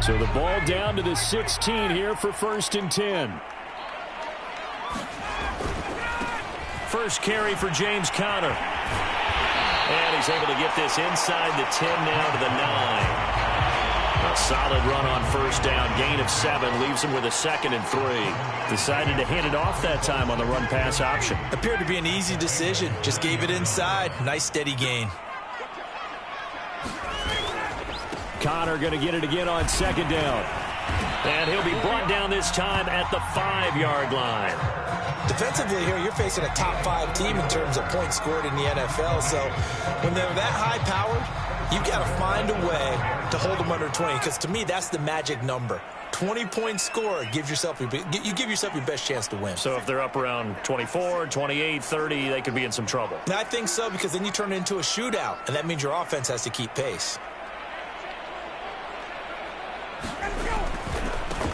So the ball down to the 16 here for 1st and 10. First carry for James Conner. And he's able to get this inside the 10 now to the 9. A solid run on 1st down. Gain of 7 leaves him with a 2nd and 3. Decided to hand it off that time on the run-pass option. Appeared to be an easy decision. Just gave it inside. Nice steady gain. Conner going to get it again on 2nd down. And he'll be brought down this time at the 5-yard line. Defensively here, you're facing a top 5 team in terms of points scored in the NFL. So when they're that high-powered, you've got to find a way to hold them under 20. Because to me, that's the magic number. 20-point score, you give yourself your best chance to win. So if they're up around 24, 28, 30, they could be in some trouble. I think so, because then you turn it into a shootout, and that means your offense has to keep pace.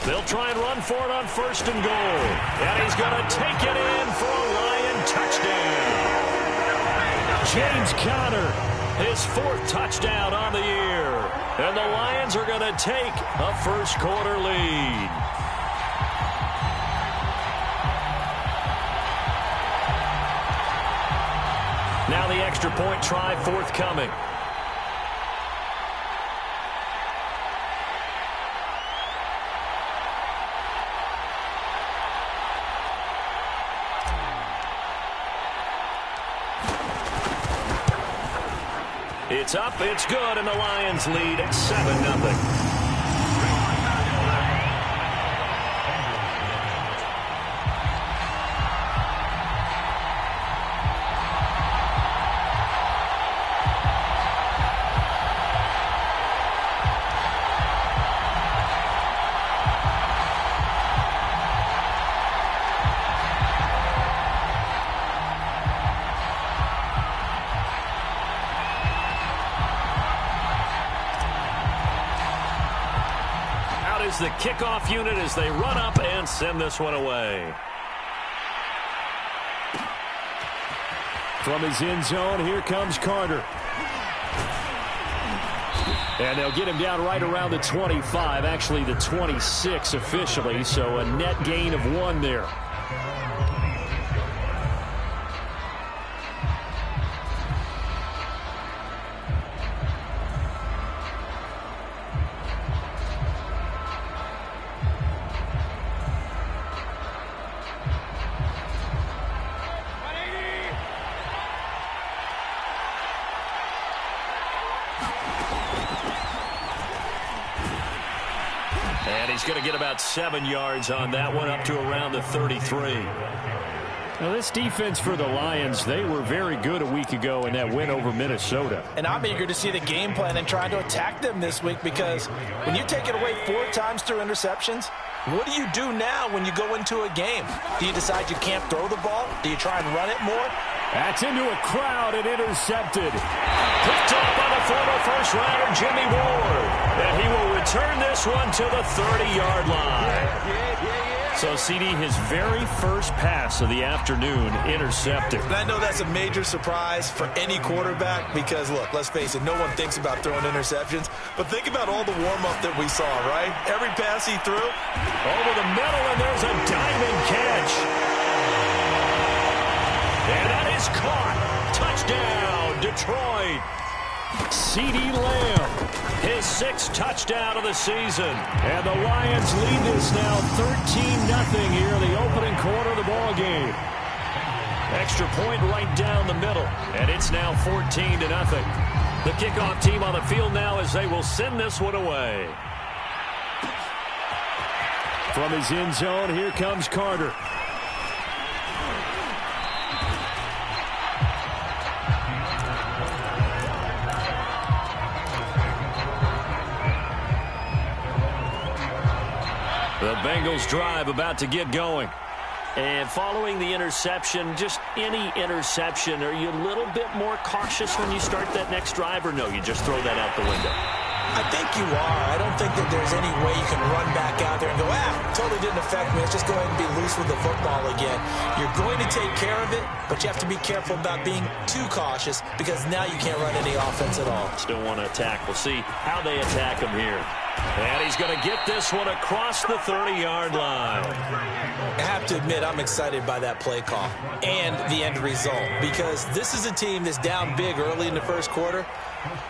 They'll try and run for it on 1st and goal. And he's going to take it in for a Lion touchdown. James Conner, his 4th touchdown on the year. And the Lions are going to take a first-quarter lead. Now the extra point try forthcoming. It's up, it's good, and the Lions lead at 7-0. The kickoff unit as they run up and send this one away. From his end zone, here comes Carter. And they'll get him down right around the 25, actually the 26 officially, so a net gain of 1 there. He's going to get about 7 yards on that one, up to around the 33. Now, this defense for the Lions, they were very good a week ago in that win over Minnesota. And I'm eager to see the game plan and trying to attack them this week, because when you take it away 4 times through interceptions, what do you do now when you go into a game? Do you decide you can't throw the ball? Do you try and run it more? That's into a crowd and intercepted. Picked up by the former first-rounder Jimmy Ward. And he will return this one to the 30-yard line. So, CD, his very first pass of the afternoon intercepted. And I know that's a major surprise for any quarterback because, look, let's face it, no one thinks about throwing interceptions. But think about all the warm-up that we saw, right? Every pass he threw. Over the middle, and there's a diamond catch. And that is caught. Touchdown, Detroit. CeeDee Lamb, his 6th touchdown of the season. And the Lions lead this now 13-0 here in the opening quarter of the ball game. Extra point right down the middle, and it's now 14-0. The kickoff team on the field now as they will send this one away. From his end zone, here comes Carter. The Bengals drive about to get going. And following the interception, just any interception, are you a little bit more cautious when you start that next drive, or no, you just throw that out the window? I think you are. I don't think that there's any way you can run back out there and go, totally didn't affect me. Let's just go ahead and be loose with the football again. You're going to take care of it, but you have to be careful about being too cautious because now you can't run any offense at all. Still want to attack. We'll see how they attack them here. And he's going to get this one across the 30-yard line. I have to admit, I'm excited by that play call and the end result, because this is a team that's down big early in the first quarter,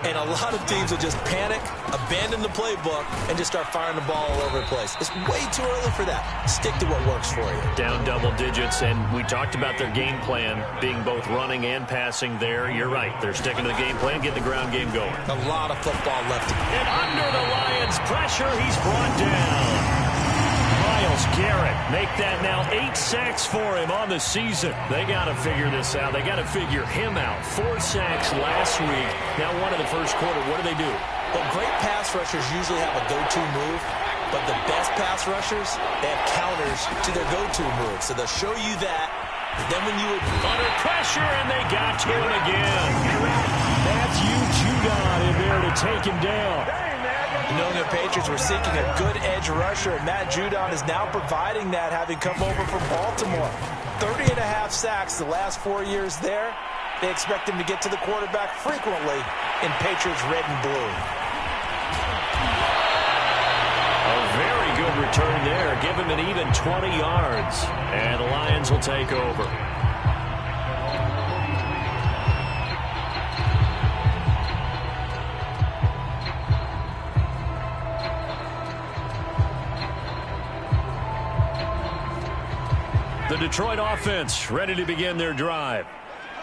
and a lot of teams will just panic, abandon the playbook, and just start firing the ball all over the place. It's way too early for that. Stick to what works for you. Down double digits, and we talked about their game plan being both running and passing there. You're right. They're sticking to the game plan, getting the ground game going. A lot of football left to go. And under the Lions' pressure, he's brought down. Myles Garrett make that now 8 sacks for him on the season. They got to figure this out. They got to figure him out. 4 sacks last week. Now one in the first quarter. What do they do? Well, great pass rushers usually have a go-to move, but the best pass rushers, they have counters to their go-to move. So they'll show you that. Then when you would under pressure, and they got to him again. Matthew Judon in there to take him down. The New England Patriots were seeking a good edge rusher, and Matt Judon is now providing that, having come over from Baltimore. 30.5 sacks the last 4 years there. They expect him to get to the quarterback frequently in Patriots red and blue. A very good return there. Give him an even 20 yards, and the Lions will take over. The Detroit offense ready to begin their drive.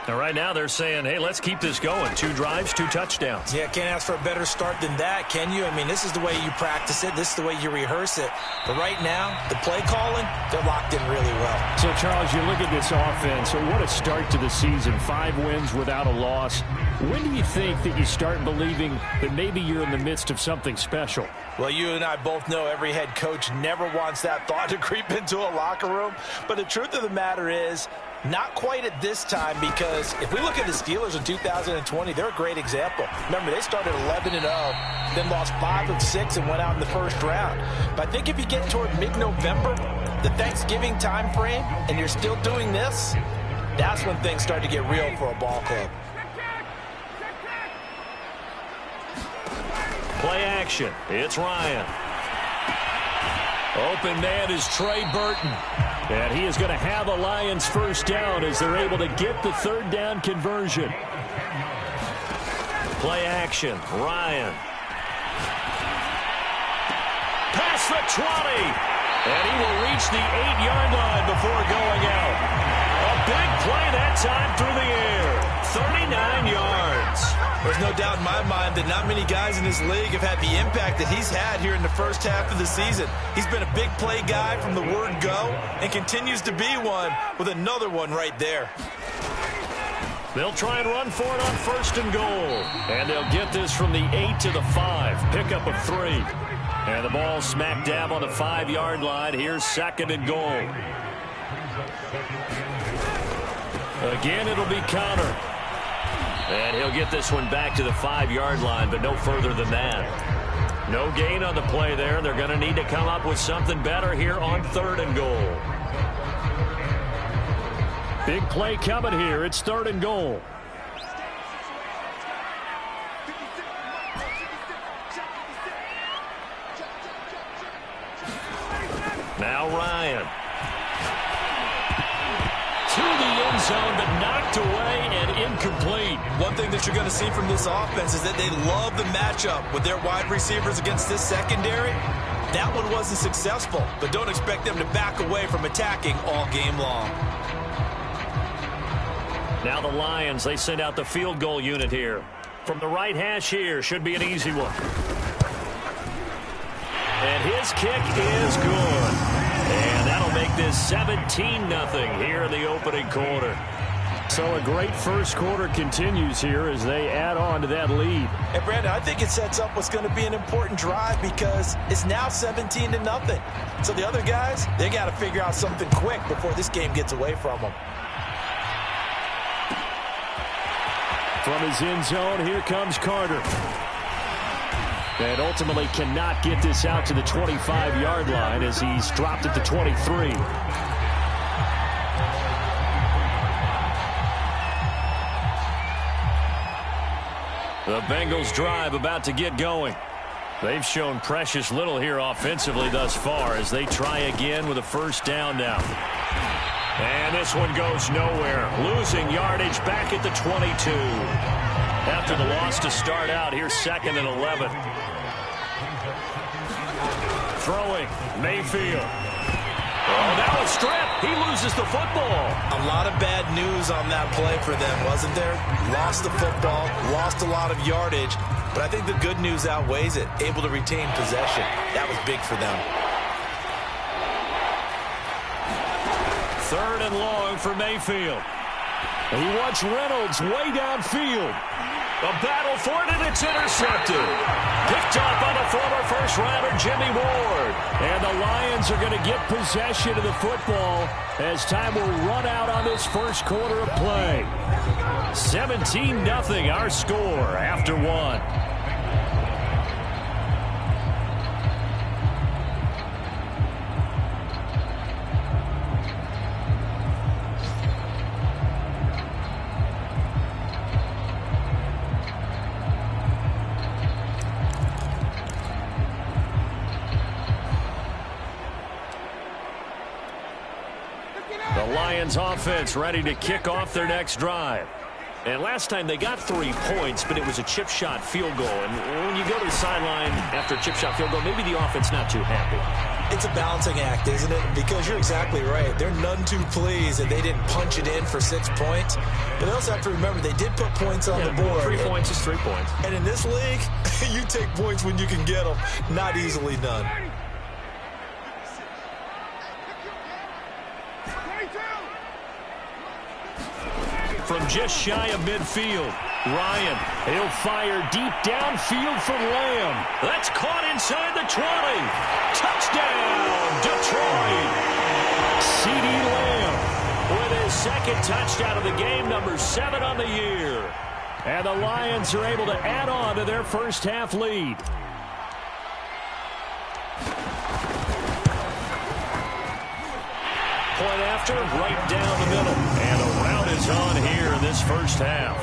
And right now they're saying, hey, let's keep this going. 2 drives, 2 touchdowns. Yeah, can't ask for a better start than that, can you? I mean, this is the way you practice it. This is the way you rehearse it. But right now, the play calling, they're locked in really well. So, Charles, you look at this offense. So what a start to the season. 5 wins without a loss. When do you think that you start believing that maybe you're in the midst of something special? Well, you and I both know every head coach never wants that thought to creep into a locker room. But the truth of the matter is, not quite at this time, because if we look at the Steelers in 2020, they're a great example. Remember, they started 11-0, then lost 5 of 6 and went out in the first round. But I think if you get toward mid-November, the Thanksgiving time frame, and you're still doing this, that's when things start to get real for a ball club. Play action. It's Ryan. Open man is Trey Burton. And he is going to have a Lions first down as they're able to get the 3rd down conversion. Play action. Ryan. Past the 20. And he will reach the 8-yard line before going out. A big play that time through the air. 39 yards. There's no doubt in my mind that not many guys in this league have had the impact that he's had here in the first half of the season. He's been a big play guy from the word go and continues to be one with another one right there. They'll try and run for it on 1st and goal. And they'll get this from the 8 to the 5. Pickup of 3. And the ball smack dab on the 5-yard line. Here's 2nd and goal. Again, it'll be Connor. And he'll get this one back to the 5-yard line, but no further than that. No gain on the play there. They're going to need to come up with something better here on 3rd and goal. Big play coming here. It's 3rd and goal. Now Ryan. To the end zone, but knocked away and incomplete. One thing that you're going to see from this offense is that they love the matchup with their wide receivers against this secondary. That one wasn't successful, but don't expect them to back away from attacking all game long. Now the Lions, they send out the field goal unit here. From the right hash here, should be an easy one. And his kick is good. And that'll make this 17-0 here in the opening quarter. So a great first quarter continues here as they add on to that lead. And Brandon, I think it sets up what's going to be an important drive because it's now 17-0. So the other guys, they got to figure out something quick before this game gets away from them. From his end zone, here comes Carter. And ultimately cannot get this out to the 25-yard line as he's dropped at the 23. The Bengals drive about to get going. They've shown precious little here offensively thus far as they try again with a first down now. And this one goes nowhere. Losing yardage back at the 22. After the loss to start out, here's 2nd and 11. Throwing, Mayfield. Oh, now a strip. He loses the football. A lot of bad news on that play for them, wasn't there? Lost the football, lost a lot of yardage, but I think the good news outweighs it. Able to retain possession. That was big for them. 3rd and long for Mayfield. He wants Reynolds way downfield. A battle for it, and it's intercepted. Picked up by the former first-rounder Jimmy Ward. And the Lions are going to get possession of the football as time will run out on this first quarter of play. 17-0 our score after 1. Offense ready to kick off their next drive. And last time they got 3 points, but it was a chip shot field goal. And when you go to the sideline after a chip shot field goal, maybe the offense not too happy. It's a balancing act, isn't it? Because you're exactly right. They're none too pleased that they didn't punch it in for 6 points. But they also have to remember they did put points on the board. 3 points is 3 points. And in this league, you take points when you can get them. Not easily done. From just shy of midfield, Ryan, he'll fire deep downfield for Lamb. That's caught inside the 20. Touchdown, Detroit. C.D. Lamb with his 2nd touchdown of the game, number 7 on the year. And the Lions are able to add on to their first half lead. Point after, right down the middle. And a rout is on here in this first half.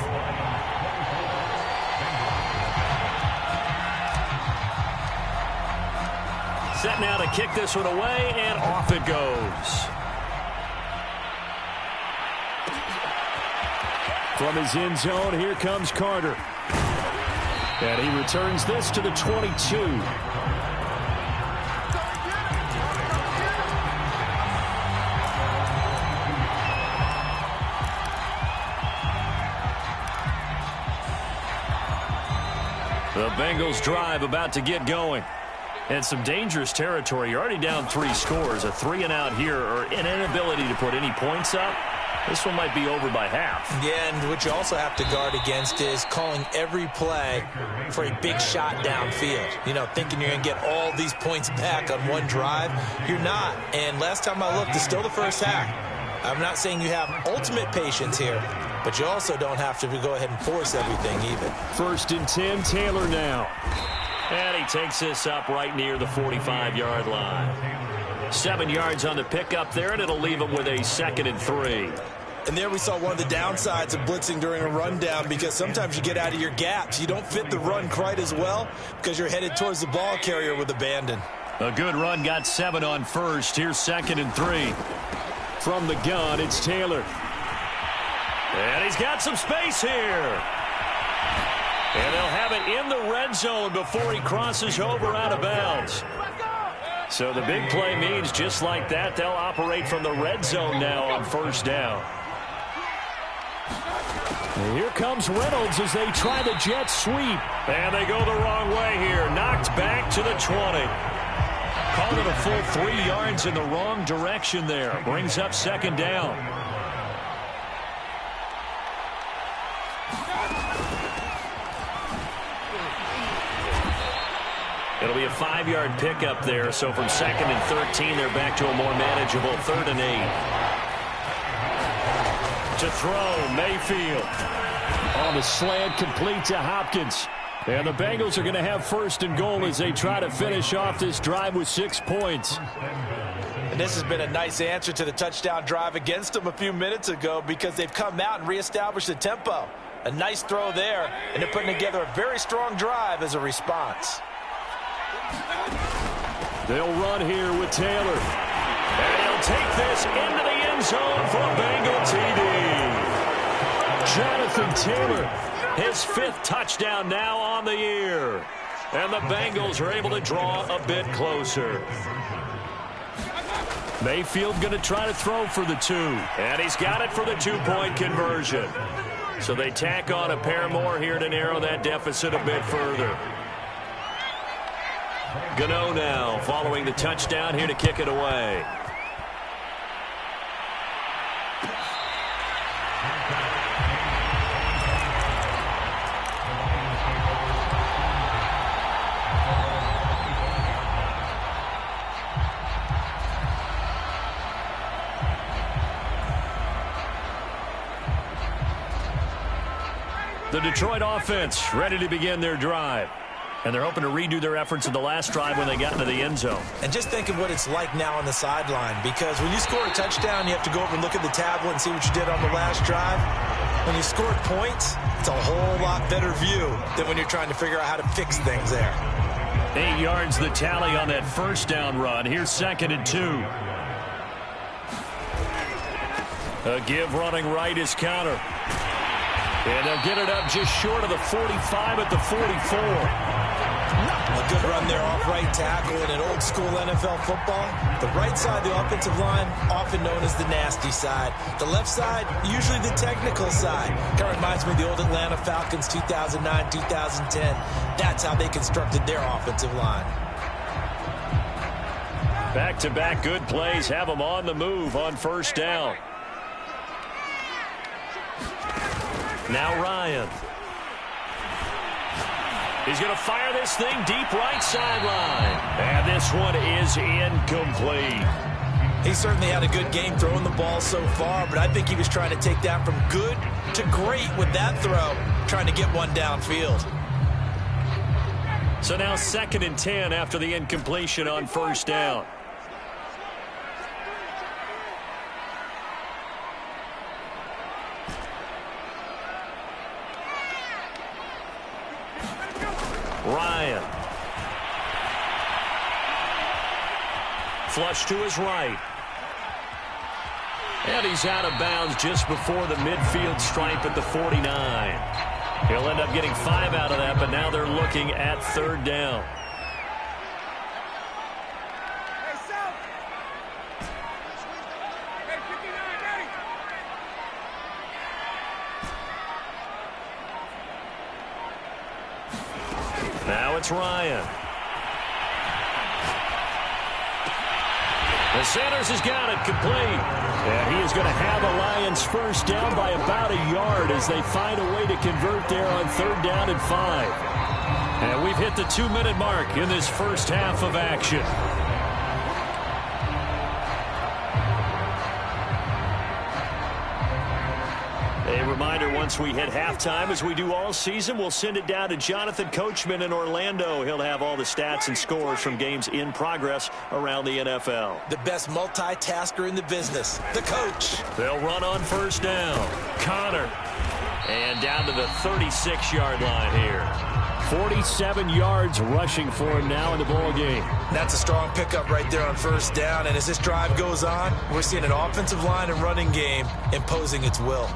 Set now to kick this one away, and off it goes. From his end zone, here comes Carter. And he returns this to the 22. The Bengals drive about to get going. And some dangerous territory. You're already down 3 scores. A 3-and-out here, or an inability to put any points up. This one might be over by half. Yeah, and what you also have to guard against is calling every play for a big shot downfield. You know, thinking you're going to get all these points back on one drive. You're not. And last time I looked, it's still the first half. I'm not saying you have ultimate patience here, but you also don't have to go ahead and force everything either. 1st and 10, Taylor now. And he takes this up right near the 45-yard line. 7 yards on the pickup there, and it'll leave him with a 2nd and 3. And there we saw one of the downsides of blitzing during a rundown, because sometimes you get out of your gaps. You don't fit the run quite as well because you're headed towards the ball carrier with abandon. A good run, got 7 on 1st. Here's 2nd and 3. From the gun, it's Taylor. And he's got some space here. And they'll have it in the red zone before he crosses over out of bounds. So the big play means just like that, they'll operate from the red zone now on 1st down. And here comes Reynolds as they try the jet sweep. And they go the wrong way here. Knocked back to the 20. Called it a full 3 yards in the wrong direction there. Brings up 2nd down. It'll be a 5-yard pickup there. So from 2nd and 13, they're back to a more manageable 3rd and 8. To throw, Mayfield. On the slant, complete to Hopkins. And the Bengals are going to have 1st and goal as they try to finish off this drive with 6 points. And this has been a nice answer to the touchdown drive against them a few minutes ago, because they've come out and reestablished the tempo. A nice throw there, and they're putting together a very strong drive as a response. They'll run here with Taylor. And he'll take this into the end zone for a Bengal TD. Jonathan Taylor, his 5th touchdown now on the year. And the Bengals are able to draw a bit closer. Mayfield going to try to throw for the 2. And he's got it for the 2-point conversion. So they tack on a pair more here to narrow that deficit a bit further. Gano now following the touchdown here to kick it away. The Detroit offense ready to begin their drive. And they're hoping to redo their efforts in the last drive when they got into the end zone. And just think of what it's like now on the sideline, because when you score a touchdown, you have to go over and look at the tablet and see what you did on the last drive. When you scored points, it's a whole lot better view than when you're trying to figure out how to fix things there. 8 yards the tally on that first down run. Here's 2nd and 2. A give running right is Connor. And they'll get it up just short of the 45 at the 44. A good run there off right tackle in an old-school NFL football. The right side, the offensive line, often known as the nasty side. The left side, usually the technical side. Kind of reminds me of the old Atlanta Falcons 2009, 2010. That's how they constructed their offensive line. Back-to-back good plays have them on the move on first down. Now Ryan. He's going to fire this thing deep right sideline. And this one is incomplete. He certainly had a good game throwing the ball so far, but I think he was trying to take that from good to great with that throw, trying to get one downfield. So now 2nd and 10 after the incompletion on first down. Ryan. Flush to his right. And he's out of bounds just before the midfield stripe at the 49. He'll end up getting 5 out of that, but now they're looking at 3rd down. Now it's Ryan. The Sanders has got it complete. And he is going to have a Lions first down by about a yard as they find a way to convert there on 3rd down and 5. And we've hit the 2-minute mark in this first half of action. A reminder, once we hit halftime, as we do all season, we'll send it down to Jonathan Coachman in Orlando. He'll have all the stats and scores from games in progress around the NFL. The best multitasker in the business, the coach. They'll run on first down. Connor. And down to the 36-yard line here. 47 yards rushing for him now in the ball game. That's a strong pickup right there on first down. And as this drive goes on, we're seeing an offensive line and running game imposing its will.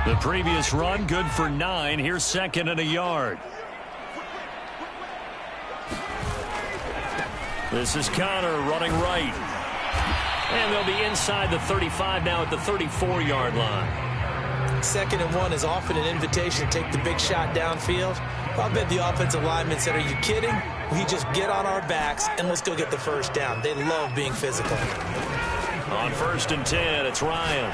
The previous run, good for 9. Here's 2nd and a yard. This is Connor running right. And they'll be inside the 35 now at the 34-yard line. 2nd and 1 is often an invitation to take the big shot downfield. I bet the offensive lineman said, are you kidding? We just get on our backs and let's go get the first down. They love being physical. On 1st and 10, it's Ryan.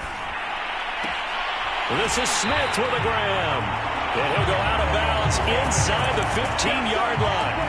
This is Smith with a grab. And he'll go out of bounds inside the 15-yard line.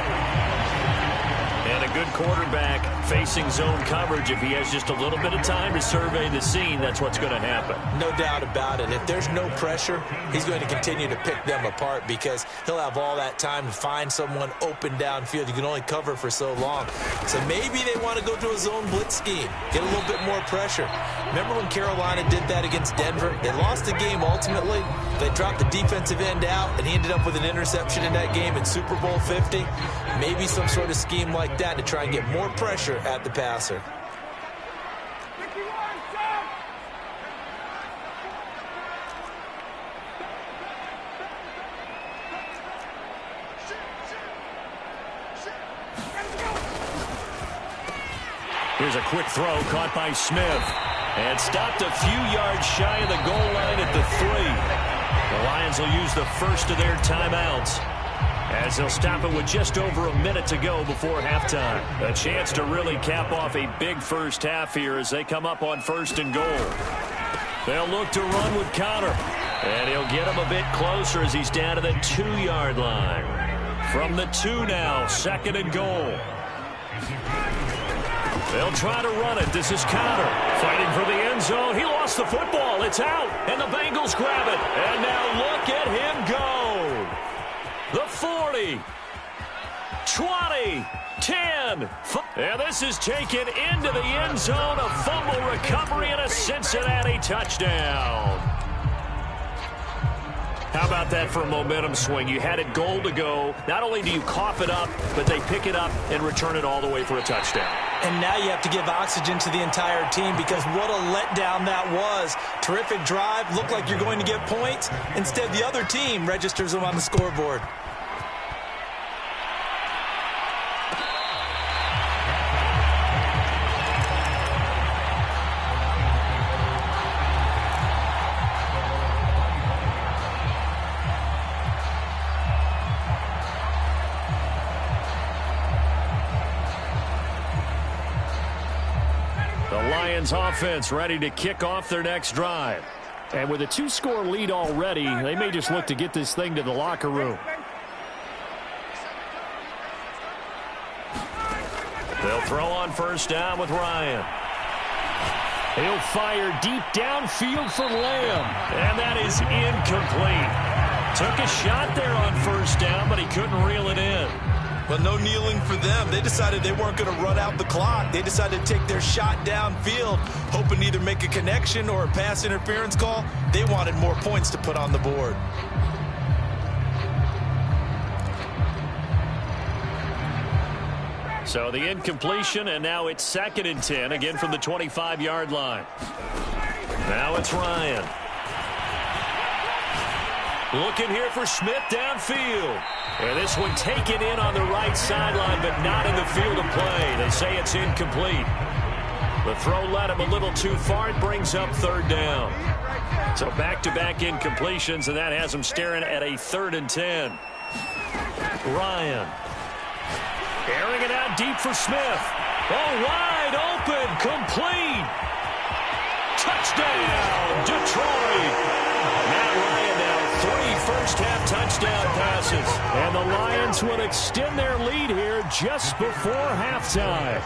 And a a good quarterback facing zone coverage, if he has just a little bit of time to survey the scene, that's what's going to happen. No doubt about it. If there's no pressure, he's going to continue to pick them apart because he'll have all that time to find someone open downfield. You can only cover for so long. So maybe they want to go to a zone blitz scheme, get a little bit more pressure. Remember when Carolina did that against Denver? They lost the game ultimately. They dropped the defensive end out, and he ended up with an interception in that game in Super Bowl 50. Maybe some sort of scheme like that to try and get more pressure at the passer. Here's a quick throw caught by Smith. And stopped a few yards shy of the goal line at the 3. The Lions will use the first of their timeouts, as they'll stop it with just over a minute to go before halftime. A chance to really cap off a big first half here as they come up on 1st and goal. They'll look to run with Connor. And he'll get him a bit closer as he's down to the 2-yard line. From the 2 now, 2nd and goal. They'll try to run it. This is Connor fighting for the end zone. He lost the football. It's out, and the Bengals grab it. And now look at him go. The 40, 20, 10. And this is taken into the end zone. A fumble recovery and a Cincinnati touchdown. How about that for a momentum swing? You had it goal to go. Not only do you cough it up, but they pick it up and return it all the way for a touchdown. And now you have to give oxygen to the entire team because what a letdown that was. Terrific drive. Looked like you're going to get points. Instead, the other team registers them on the scoreboard. Offense ready to kick off their next drive. And with a 2-score lead already, they may just look to get this thing to the locker room. They'll throw on 1st down with Ryan. He'll fire deep downfield for Lamb. And that is incomplete. Took a shot there on 1st down, but he couldn't reel it in. But no kneeling for them. They decided they weren't going to run out the clock. They decided to take their shot downfield, hoping to either make a connection or a pass interference call. They wanted more points to put on the board. So the incompletion, and now it's 2nd and 10, again from the 25-yard line. Now it's Ryan. Looking here for Smith downfield. And this one taken in on the right sideline, but not in the field of play. They say it's incomplete. The throw led him a little too far. It brings up 3rd down. So back-to-back incompletions, and that has him staring at a 3rd and 10. Ryan. Airing it out deep for Smith. Oh, wide open, complete. Touchdown, Detroit. Matt Ryan now 3 first-half touchdown passes. And the Lions will extend their lead here just before halftime.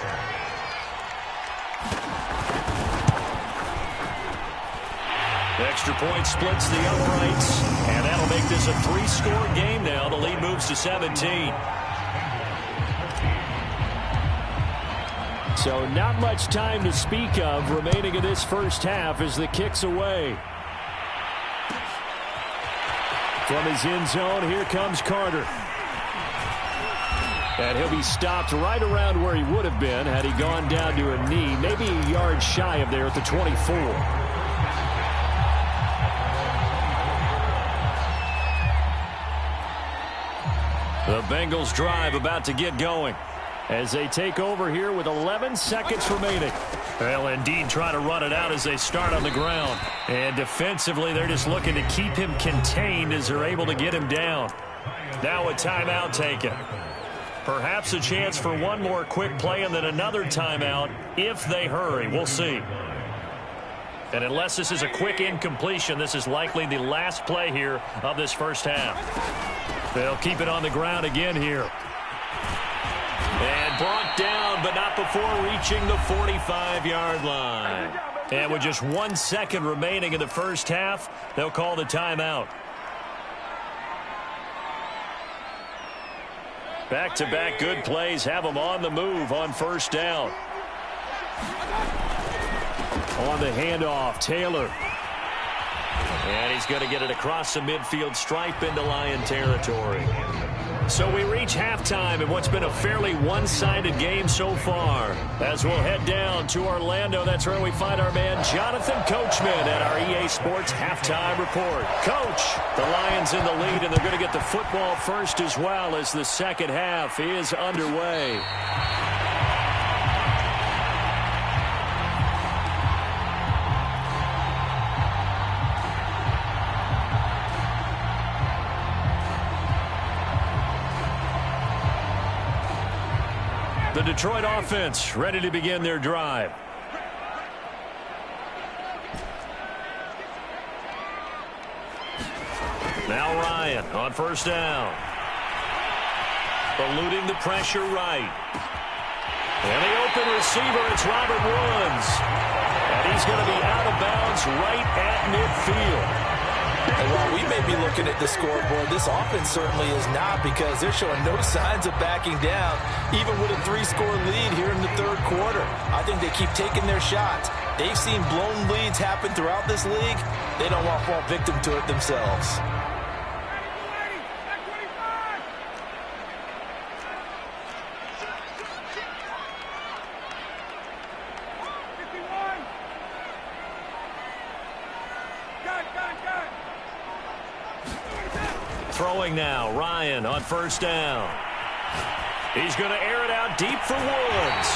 Extra point splits the uprights, and that'll make this a 3-score game now. The lead moves to 17. So not much time to speak of remaining in this first half as the kick's away. From his end zone, here comes Carter. And he'll be stopped right around where he would have been had he gone down to a knee, maybe a yard shy of there at the 24. The Bengals drive about to get going as they take over here with 11 seconds remaining. They'll indeed try to run it out as they start on the ground. And defensively, they're just looking to keep him contained as they're able to get him down. Now a timeout taken. Perhaps a chance for one more quick play and then another timeout if they hurry. We'll see. And unless this is a quick incompletion, this is likely the last play here of this first half. They'll keep it on the ground again here. And brought down, but not before reaching the 45-yard line. And with just 1 second remaining in the first half, they'll call the timeout. Back-to-back good plays have them on the move on first down. On the handoff, Taylor. And he's going to get it across the midfield stripe into Lion territory. So we reach halftime in what's been a fairly one-sided game so far. As we'll head down to Orlando, that's where we find our man Jonathan Coachman at our EA Sports Halftime Report. Coach, the Lions in the lead, and they're going to get the football first as well as the second half is underway. The Detroit offense ready to begin their drive. Now Ryan on first down. Eluding the pressure right. And the open receiver, it's Robert Woods. And he's going to be out of bounds right at midfield. And while we may be looking at the scoreboard, this offense certainly is not, because they're showing no signs of backing down, even with a 3-score lead here in the third quarter. I think they keep taking their shots. They've seen blown leads happen throughout this league. They don't want to fall victim to it themselves. Throwing now, Ryan on first down. He's going to air it out deep for Woods.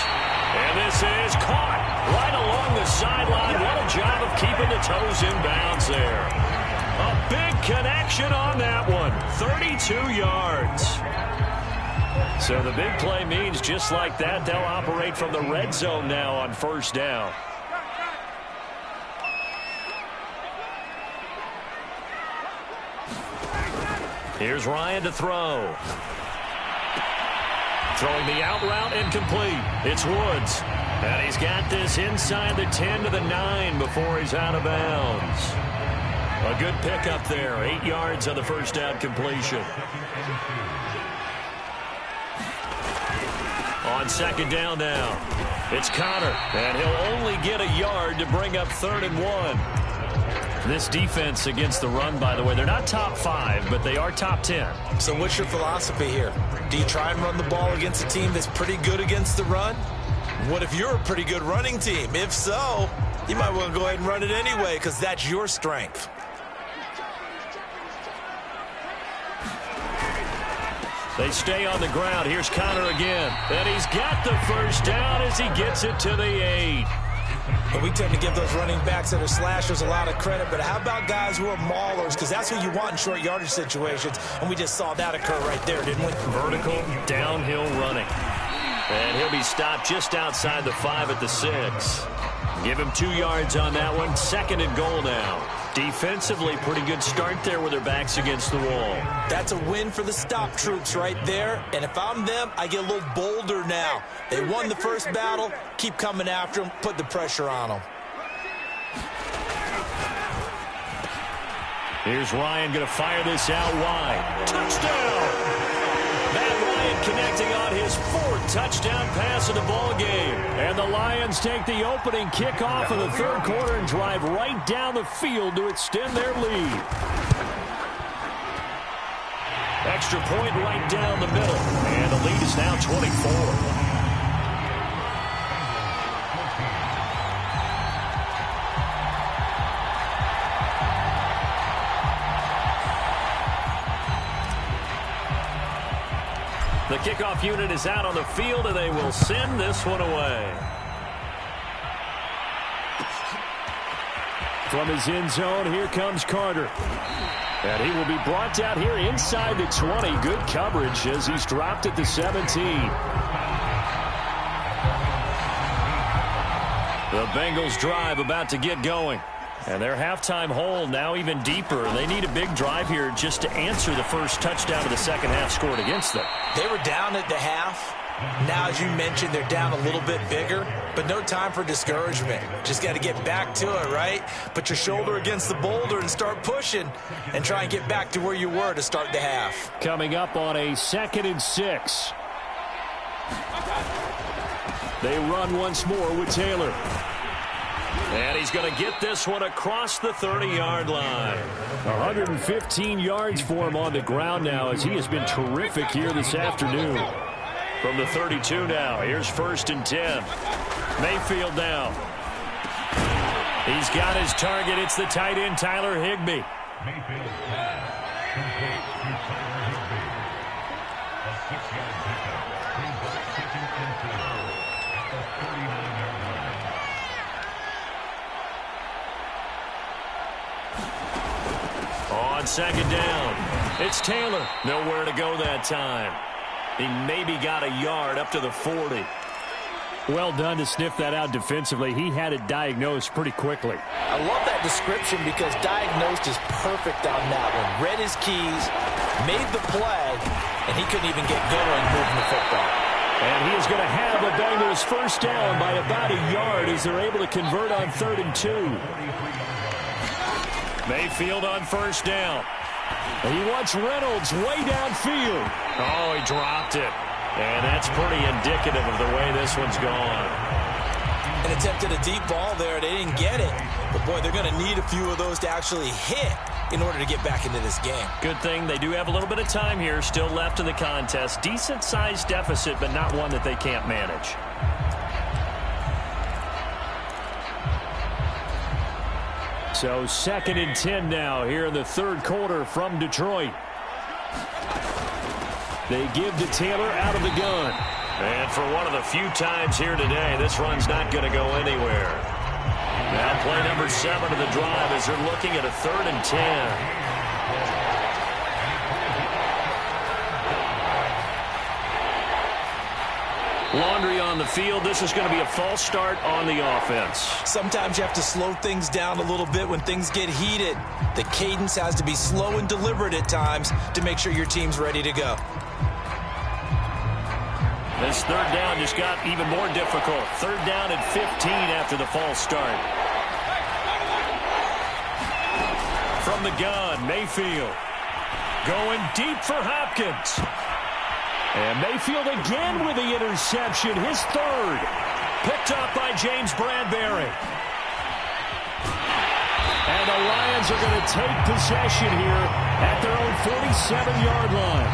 And this is caught right along the sideline. What a job of keeping the toes in bounds there. A big connection on that one. 32 yards. So the big play means just like that, they'll operate from the red zone now on first down. Here's Ryan to throw. Throwing the out route and complete. It's Woods. And he's got this inside the 10 to the 9 before he's out of bounds. A good pickup there. 8 yards on the first down completion. On second down now, it's Connor. And he'll only get a yard to bring up 3rd and 1. This defense against the run, by the way, they're not top 5, but they are top 10. So what's your philosophy here? Do you try and run the ball against a team that's pretty good against the run? What if you're a pretty good running team? If so, you might want to go ahead and run it anyway, because that's your strength. They stay on the ground. Here's Connor again. And he's got the first down as he gets it to the 8. And we tend to give those running backs that are slashers a lot of credit, but how about guys who are maulers? Because that's what you want in short yardage situations, and we just saw that occur right there, didn't we? Vertical, downhill running. And he'll be stopped just outside the 5 at the 6. Give him 2 yards on that one. 2nd and goal now. Defensively, pretty good start there with their backs against the wall. That's a win for the stop troops right there. And if I'm them, I get a little bolder now. They won the first battle. Keep coming after them. Put the pressure on them. Here's Ryan going to fire this out wide. Touchdown! Matt Ryan connecting on his 4th touchdown pass of the ball game. And the Lions take the opening kickoff of the third quarter and drive right down the field to extend their lead. Extra point right down the middle. And the lead is now 24. The kickoff unit is out on the field, and they will send this one away. From his end zone, here comes Carter. And he will be brought down here inside the 20. Good coverage as he's dropped at the 17. The Bengals drive about to get going. And their halftime hole now even deeper. They need a big drive here just to answer the first touchdown of the second half scored against them. They were down at the half. Now, as you mentioned, they're down a little bit bigger, but no time for discouragement. Just got to get back to it, right? Put your shoulder against the boulder and start pushing and try and get back to where you were to start the half. Coming up on a 2nd and 6. They run once more with Taylor. And he's going to get this one across the 30-yard line. 115 yards for him on the ground now as he has been terrific here this afternoon. From the 32 now, here's 1st and 10. Mayfield now. He's got his target. It's the tight end, Tyler Higbee. Mayfield pass complete to Tyler Higbee. A 6-yard pickup brings up 2nd and 4 at the 39-yard line. On 2nd down, it's Taylor. Nowhere to go that time. He maybe got a yard up to the 40. Well done to sniff that out defensively. He had it diagnosed pretty quickly. I love that description because diagnosed is perfect on that one. Read his keys, made the play, and he couldn't even get going moving the football. And he is going to have the Bengals first down by about a yard as they're able to convert on 3rd and 2. Mayfield on 1st down. And he wants Reynolds way downfield. Oh, he dropped it. And that's pretty indicative of the way this one's gone. And attempted a deep ball there. They didn't get it. But, boy, they're going to need a few of those to actually hit in order to get back into this game. Good thing they do have a little bit of time here still left in the contest. Decent-sized deficit, but not one that they can't manage. So 2nd and 10 now here in the 3rd quarter from Detroit. They give to Taylor out of the gun. And for one of the few times here today, this run's not going to go anywhere. Now play number 7 of the drive as they're looking at a 3rd and 10. Laundry on the field. This is going to be a false start on the offense. Sometimes you have to slow things down a little bit when things get heated. The cadence has to be slow and deliberate at times to make sure your team's ready to go. This 3rd down just got even more difficult. 3rd down at 15 after the false start. From the gun, Mayfield. Going deep for Hopkins. And Mayfield again with the interception, his 3rd. Picked up by James Bradbury. And the Lions are going to take possession here at their own 47-yard line.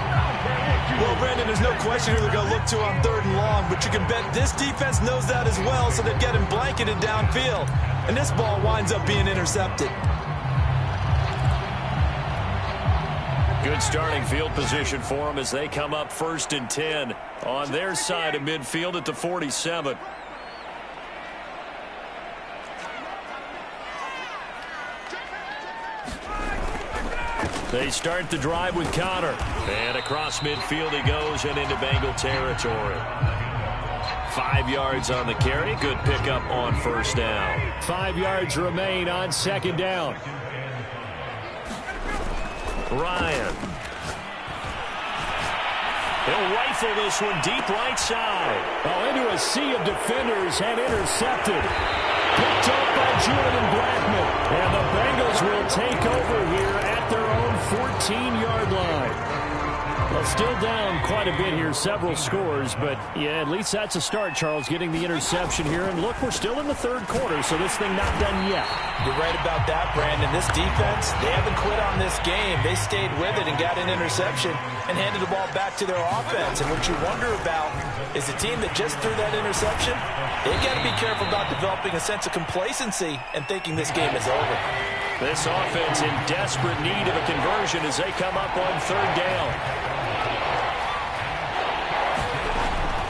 Well, Brandon, there's no question who they're going to look to on 3rd and long, but you can bet this defense knows that as well, so they're getting blanketed downfield. And this ball winds up being intercepted. Good starting field position for them as they come up 1st and 10 on their side of midfield at the 47. They start the drive with Connor. And across midfield he goes and into Bengal territory. 5 yards on the carry. Good pickup on 1st down. 5 yards remain on 2nd down. Ryan. He'll rifle this one deep right side. Oh, into a sea of defenders and intercepted. Picked up by Julian Blackman. And the Bengals will take over here at their own 14-yard line. Well, still down quite a bit here, several scores, but yeah, at least that's a start, Charles, getting the interception here. And look, we're still in the 3rd quarter, so this thing not done yet. You're right about that, Brandon. This defense, they haven't quit on this game. They stayed with it and got an interception and handed the ball back to their offense. And what you wonder about is the team that just threw that interception, they've got to be careful about developing a sense of complacency and thinking this game is over. This offense in desperate need of a conversion as they come up on 3rd down.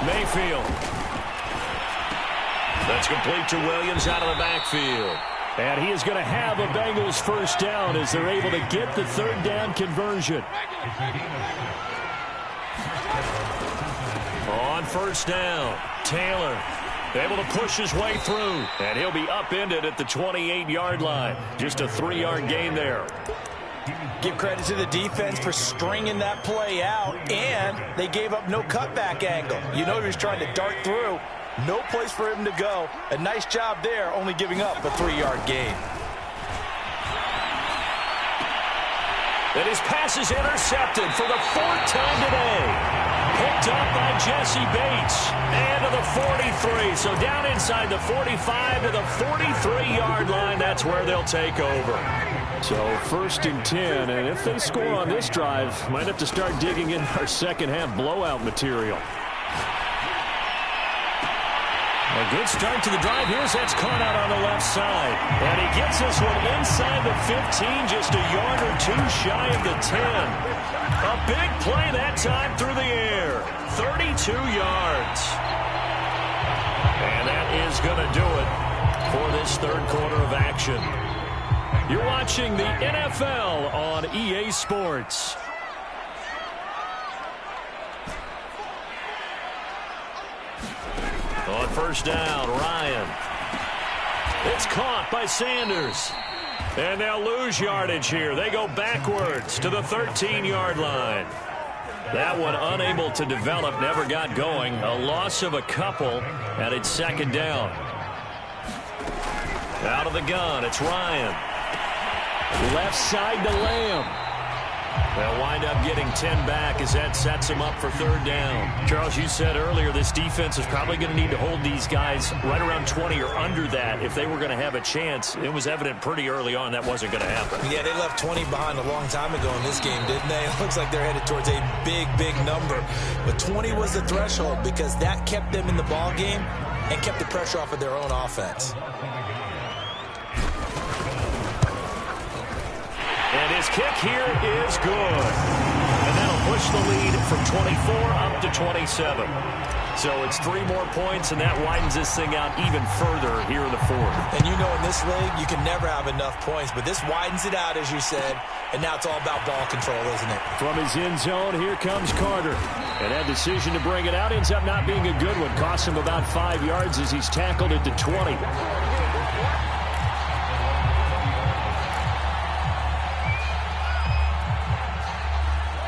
Mayfield. That's complete to Williams out of the backfield. And he is going to have a Bengals first down as they're able to get the 3rd down conversion. On 1st down, Taylor able to push his way through. And he'll be upended at the 28-yard line. Just a 3-yard gain there. Give credit to the defense for stringing that play out, and they gave up no cutback angle. You know he was trying to dart through. No place for him to go. A nice job there, only giving up a 3-yard gain. And his pass is intercepted for the 4th time today. Picked up by Jesse Bates. And to the 43. So down inside the 45 to the 43-yard line. That's where they'll take over. So 1st and 10. And if they score on this drive, might have to start digging in our second-half blowout material. A good start to the drive here as that's caught out on the left side. And he gets this one inside the 15, just a yard or two shy of the 10. A big play that time through the air. 32 yards. And that is going to do it for this 3rd quarter of action. You're watching the NFL on EA Sports. On 1st down, Ryan. It's caught by Sanders. And they'll lose yardage here. They go backwards to the 13-yard line. That one unable to develop, never got going. A loss of a couple, and it's 2nd down. Out of the gun, it's Ryan. Left side to Lamb. They'll wind up getting 10 back as that sets them up for 3rd down. Charles, you said earlier this defense is probably going to need to hold these guys right around 20 or under that if they were going to have a chance. It was evident pretty early on that wasn't going to happen. Yeah, they left 20 behind a long time ago in this game, didn't they? It looks like they're headed towards a big, big number. But 20 was the threshold because that kept them in the ball game and kept the pressure off of their own offense. And his kick here is good. And that'll push the lead from 24 up to 27. So it's 3 more points, and that widens this thing out even further here in the 4th. And you know in this league, you can never have enough points, but this widens it out, as you said, and now it's all about ball control, isn't it? From his end zone, here comes Carter. And that decision to bring it out ends up not being a good one. Costs him about 5 yards as he's tackled at the 20.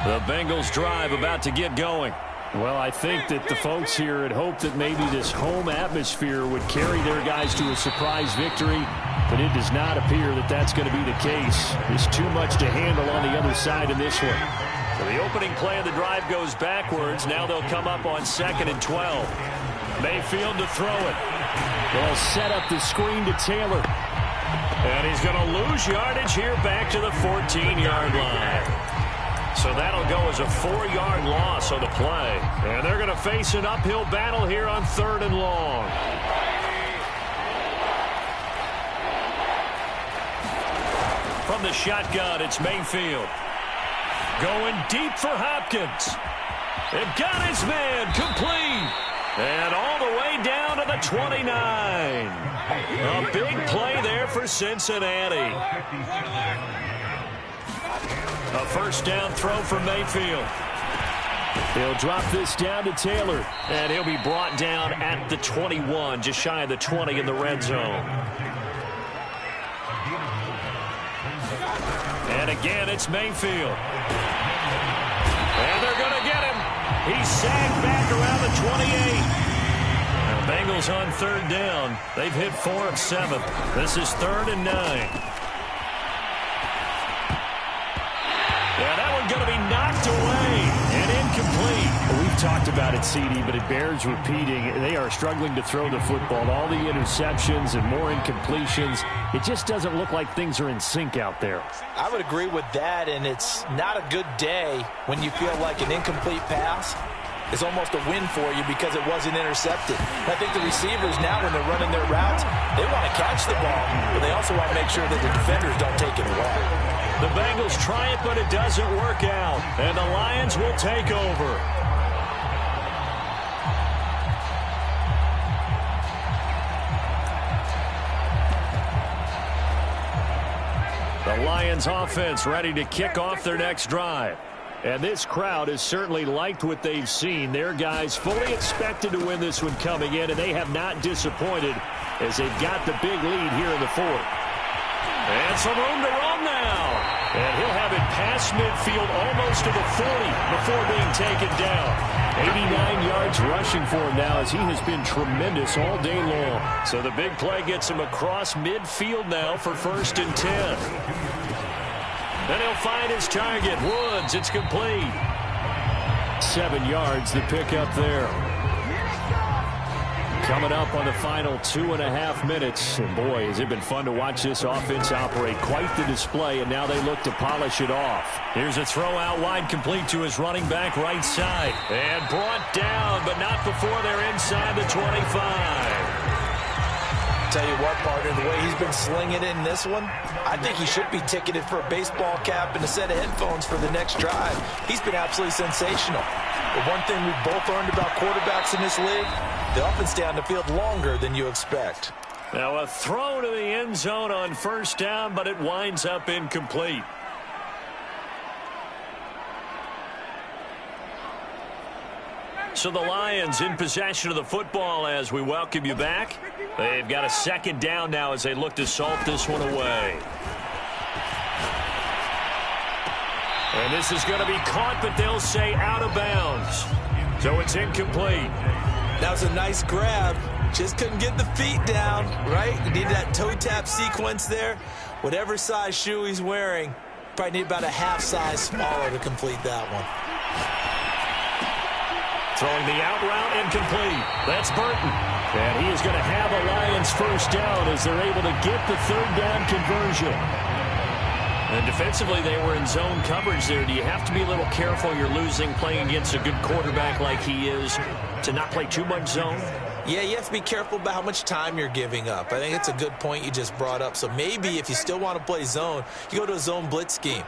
The Bengals drive about to get going. Well, I think that the folks here had hoped that maybe this home atmosphere would carry their guys to a surprise victory, but it does not appear that that's going to be the case. There's too much to handle on the other side of this one. So the opening play of the drive goes backwards. Now they'll come up on 2nd and 12. Mayfield to throw it. They'll set up the screen to Taylor. And he's going to lose yardage here back to the 14-yard line. So that'll go as a 4-yard loss on the play. And they're going to face an uphill battle here on 3rd and long. From the shotgun, it's Mayfield. Going deep for Hopkins. It got his man complete. And all the way down to the 29. A big play there for Cincinnati. A 1st down throw for Mayfield. They'll drop this down to Taylor. And he'll be brought down at the 21, just shy of the 20 in the red zone. And again, it's Mayfield. And they're going to get him. He's sagged back around the 28. The Bengals on 3rd down. They've hit 4 of 7. This is 3rd and 9. Yeah, that one's going to be knocked away and incomplete. We've talked about it, CD, but it bears repeating. They are struggling to throw the football. All the interceptions and more incompletions. It just doesn't look like things are in sync out there. I would agree with that, and it's not a good day when you feel like an incomplete pass is almost a win for you because it wasn't intercepted. I think the receivers now, when they're running their routes, they want to catch the ball, but they also want to make sure that the defenders don't take it away. The Bengals try it, but it doesn't work out. And the Lions will take over. The Lions offense ready to kick off their next drive. And this crowd has certainly liked what they've seen. Their guys fully expected to win this one coming in, and they have not disappointed as they've got the big lead here in the 4th. And some room to run now. And he'll have past midfield, almost to the 40 before being taken down. 89 yards rushing for him now as he has been tremendous all day long. So the big play gets him across midfield now for 1st and 10. Then he'll find his target. Woods, it's complete. 7 yards, the pickup there. Coming up on the final 2.5 minutes. And boy, has it been fun to watch this offense operate. Quite the display, and now they look to polish it off. Here's a throw out wide, complete to his running back right side. And brought down, but not before they're inside the 25. Tell you what, partner, the way he's been slinging it in this one, I think he should be ticketed for a baseball cap and a set of headphones for the next drive. He's been absolutely sensational. But one thing we've both learned about quarterbacks in this league, they often stay on the field longer than you expect. Now a throw to the end zone on 1st down, but it winds up incomplete. So the Lions in possession of the football as we welcome you back. They've got a 2nd down now as they look to salt this one away. And this is going to be caught, but they'll say out of bounds. So it's incomplete. That was a nice grab. Just couldn't get the feet down, right? You need that toe tap sequence there. Whatever size shoe he's wearing, probably need about a half size smaller to complete that one. Throwing the out route incomplete. That's Burton. And he is going to have a Lions 1st down as they're able to get the 3rd down conversion. And defensively, they were in zone coverage there. Do you have to be a little careful? You're losing playing against a good quarterback like he is to not play too much zone? Yeah, you have to be careful about how much time you're giving up. I think it's a good point you just brought up. So maybe if you still want to play zone, you go to a zone blitz scheme.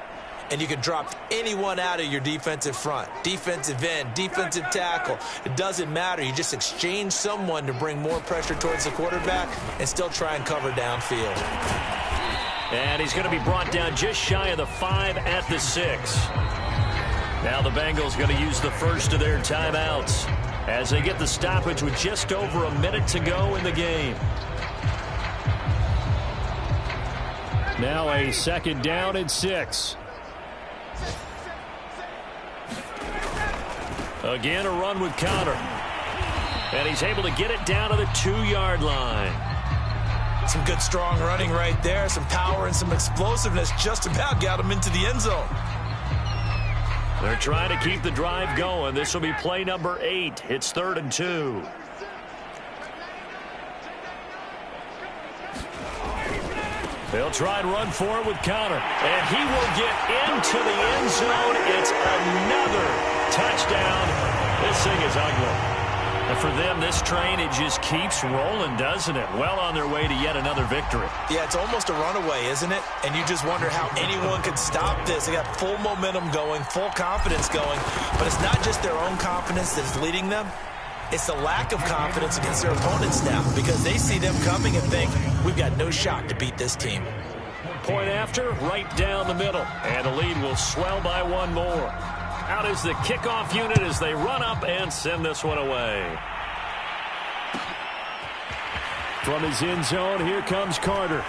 And you can drop anyone out of your defensive front, defensive end, defensive tackle. It doesn't matter. You just exchange someone to bring more pressure towards the quarterback and still try and cover downfield. And he's going to be brought down just shy of the 5 at the 6. Now the Bengals going to use the first of their timeouts as they get the stoppage with just over a minute to go in the game. Now a 2nd down and 6. Again, a run with Connor. And he's able to get it down to the 2-yard line. Some good, strong running right there. Some power and some explosiveness just about got him into the end zone. They're trying to keep the drive going. This will be play number 8. It's 3rd and 2. They'll try and run for it with Connor. And he will get into the end zone. It's another touchdown. This thing is ugly. And for them, this train, it just keeps rolling, doesn't it? Well on their way to yet another victory. Yeah, it's almost a runaway, isn't it? And you just wonder how anyone could stop this. They got full momentum going, full confidence going. But it's not just their own confidence that's leading them. It's the lack of confidence against their opponents now because they see them coming and think, we've got no shot to beat this team. Point after, right down the middle. And the lead will swell by one more. Out is the kickoff unit as they run up and send this one away. From his end zone, here comes Carter.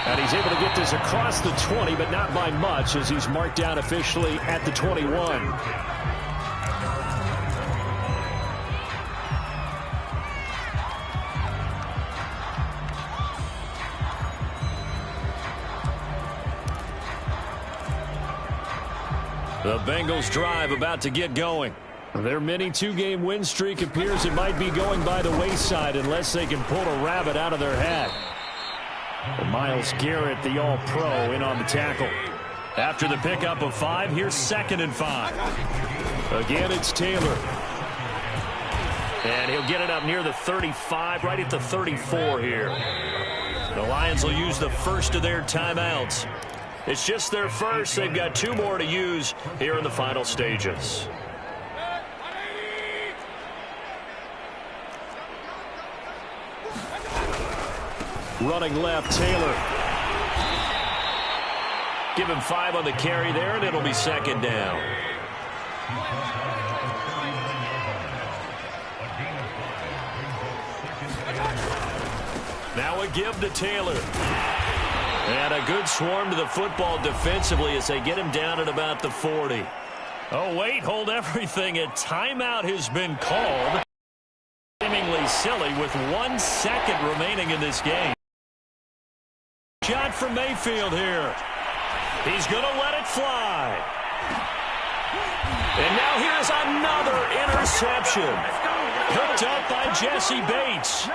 And he's able to get this across the 20, but not by much as he's marked down officially at the 21. The Bengals drive about to get going. Their mini 2-game win streak appears it might be going by the wayside unless they can pull a rabbit out of their hat. Well, Myles Garrett, the All-Pro, in on the tackle. After the pickup of 5, here's 2nd and 5. Again, it's Taylor. And he'll get it up near the 35, right at the 34 here. The Lions will use the first of their timeouts. It's just their first. They've got 2 more to use here in the final stages. Running left, Taylor. Give him 5 on the carry there, and it'll be 2nd down. Now a give to Taylor. And a good swarm to the football defensively as they get him down at about the 40. Oh, wait, hold everything. A timeout has been called. Seemingly silly with 1 second remaining in this game. Shot from Mayfield here. He's going to let it fly. And now here's another interception. Picked up by Jesse Bates.